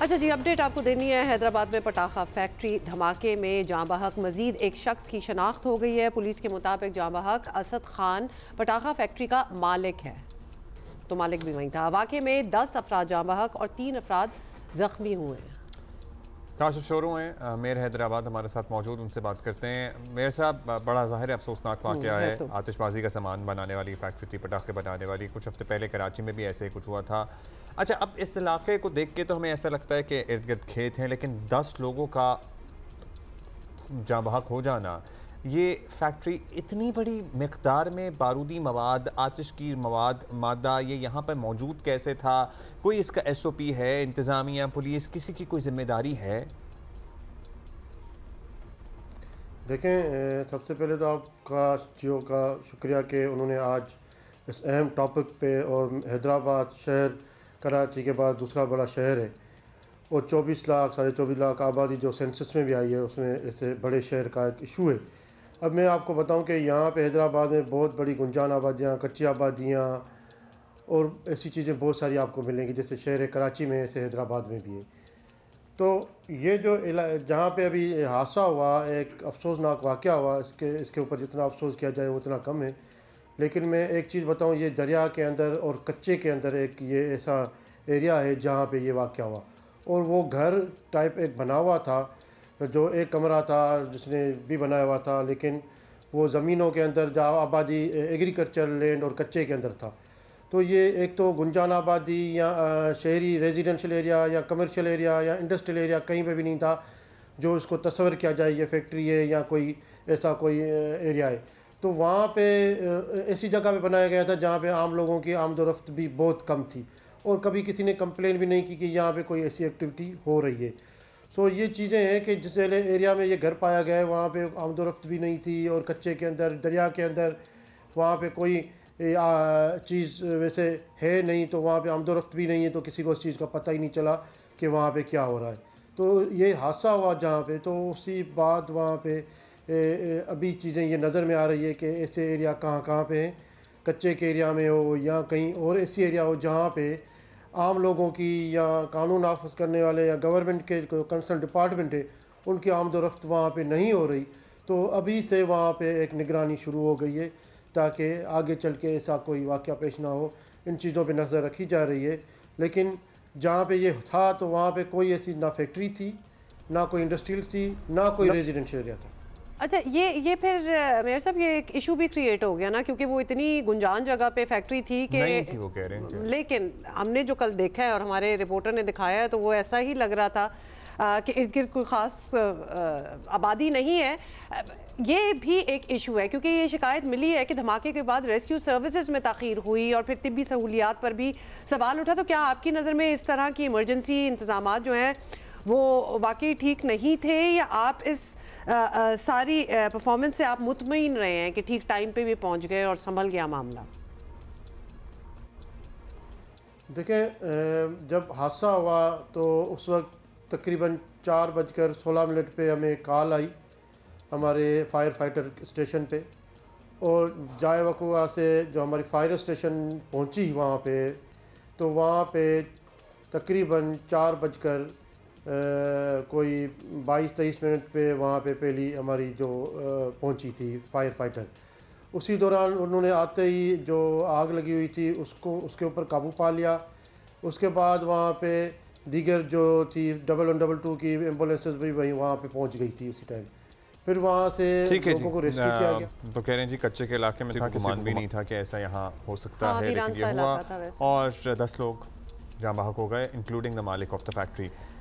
अच्छा जी, अपडेट आपको देनी है। हैदराबाद में पटाखा फैक्ट्री धमाके में जाँ बहक मजीद एक शख्स की शनाख्त हो गई है। पुलिस के मुताबिक जाँ बहक असद खान पटाखा फैक्ट्री का मालिक है, तो मालिक भी वहीं था। वाक़े में 10 अफराद जाँ बहक और 3 अफराद जख्मी हुए हैं। काशिफ शोरू हैं मेयर हैदराबाद हमारे साथ मौजूद, उनसे बात करते हैं। मेयर साहब, बड़ा ज़ाहिर अफसोसनाक वाक़या है। तो आतिशबाजी का सामान बनाने वाली फैक्ट्री थी, पटाखे बनाने वाली। कुछ हफ्ते पहले कराची में भी ऐसे ही कुछ हुआ था। अच्छा, अब इस इलाके को देख के तो हमें ऐसा लगता है कि इर्द गिर्द खेत हैं, लेकिन 10 लोगों का जाँ बहक हो जाना, ये फैक्ट्री इतनी बड़ी मिक़दार में बारूदी मवाद, आतिशगीर मवाद मादा, ये यहाँ पर मौजूद कैसे था? कोई इसका SOP है? इंतज़ामिया, पुलिस, किसी की कोई ज़िम्मेदारी है? देखें, सबसे पहले तो आपका जियो का शुक्रिया कि उन्होंने आज इस अहम टॉपिक पे, और हैदराबाद शहर कराची के बाद दूसरा बड़ा शहर है और 24 लाख साढ़े 24 लाख आबादी जो सेंसस में भी आई है, उसमें ऐसे बड़े शहर का एक इशू है। अब मैं आपको बताऊं कि यहाँ पे हैदराबाद में बहुत बड़ी गुंजान आबादियाँ, कच्ची आबादियाँ और ऐसी चीज़ें बहुत सारी आपको मिलेंगी, जैसे शहर कराची में, ऐसे हैदराबाद में भी है। तो ये जो जहाँ पे अभी हादसा हुआ, एक अफसोसनाक वाक़या हुआ, इसके ऊपर जितना अफसोस किया जाए उतना कम है। लेकिन मैं एक चीज़ बताऊँ, ये दरिया के अंदर और कच्चे के अंदर एक ये ऐसा एरिया है जहाँ पे ये वाक़या हुआ, और वो घर टाइप एक बना हुआ था, जो एक कमरा था जिसने भी बनाया हुआ था, लेकिन वो ज़मीनों के अंदर जहाँ आबादी एग्रीकल्चर लैंड और कच्चे के अंदर था। तो ये एक तो गुंजान आबादी या शहरी रेजिडेंशियल एरिया या कमर्शियल एरिया या इंडस्ट्रियल एरिया कहीं पे भी नहीं था जो इसको तस्वर किया जाए ये फैक्ट्री है या कोई ऐसा कोई एरिया है। तो वहाँ पे ऐसी जगह पे बनाया गया था जहाँ पे आम लोगों की आमदोरफ्त भी बहुत कम थी, और कभी किसी ने कंप्लेन भी नहीं की कि यहाँ पे कोई ऐसी एक्टिविटी हो रही है। सो ये चीज़ें हैं कि जिस एरिया में ये घर पाया गया है वहाँ पे आमदोरफ्त भी नहीं थी, और कच्चे के अंदर दरिया के अंदर वहाँ पे कोई चीज़ वैसे है नहीं, तो वहाँ पे आमदोरफ्त भी नहीं है, तो किसी को उस चीज़ का पता ही नहीं चला कि वहाँ पे क्या हो रहा है। तो ये हादसा हुआ जहाँ पे, तो उसी बाद वहाँ पे अभी चीज़ें ये नज़र में आ रही है कि ऐसे एरिया कहाँ कहाँ पे हैं, कच्चे के एरिया में हो या कहीं और ऐसी एरिया हो जहाँ पे आम लोगों की या कानून नाफिज करने वाले या गवर्नमेंट के कंसर्न डिपार्टमेंट है उनकी आमदोरफ्त वहाँ पे नहीं हो रही। तो अभी से वहाँ पे एक निगरानी शुरू हो गई है ताकि आगे चल के ऐसा कोई वाक़या पेश ना हो। इन चीज़ों पे नज़र रखी जा रही है। लेकिन जहाँ पे ये था तो वहाँ पे कोई ऐसी ना फैक्ट्री थी, ना कोई इंडस्ट्रियल थी, ना कोई रेजिडेंशियल एरिया था। अच्छा, ये फिर मेयर साहब ये एक इशू भी क्रिएट हो गया ना, क्योंकि वो इतनी गुंजान जगह पे फैक्ट्री थी कि नहीं थी, वो कह रहे हैं। लेकिन हमने जो कल देखा है और हमारे रिपोर्टर ने दिखाया है, तो वो ऐसा ही लग रहा था कि इर्द गिर्द कोई ख़ास आबादी नहीं है। ये भी एक इशू है, क्योंकि ये शिकायत मिली है कि धमाके के बाद रेस्क्यू सर्विसेज में ताख़ीर हुई और फिर तिब्बी सहूलियात पर भी सवाल उठा। तो क्या आपकी नज़र में इस तरह की इमरजेंसी इंतजाम जो हैं वो वाकई ठीक नहीं थे, या आप इस सारी परफॉर्मेंस से आप मुतमईन रहे हैं कि ठीक टाइम पे भी पहुंच गए और संभल गया मामला? देखें, जब हादसा हुआ तो उस वक्त तकरीबन 4:16 पे हमें कॉल आई हमारे फायर फाइटर स्टेशन पे, और जाए वक़ुआ से जो हमारी फायर स्टेशन पहुंची वहाँ पे, तो वहाँ पे तकरीबन 4 कोई 22-23 पे वहाँ पे पहली हमारी जो पहुंची थी फायर फाइटर। उसी दौरान उन्होंने आते ही जो आग लगी हुई थी उसके ऊपर काबू पा लिया। उसके बाद वहाँ पे दीगर जो थी 112 की एम्बुलेंसेस भी वहाँ पे पहुँच गई थी उसी टाइम। फिर वहाँ से लोगों को रेस्क्यू किया गया। तो कह रहे हैं जी, कच्चे के इलाके में था, गुमान भी नहीं था कि ऐसा यहाँ हो सकता है, लेकिन ये हुआ और 10 लोग जाँ बहक हो गए, इंक्लूडिंग द मालिक ऑफ द फैक्ट्री।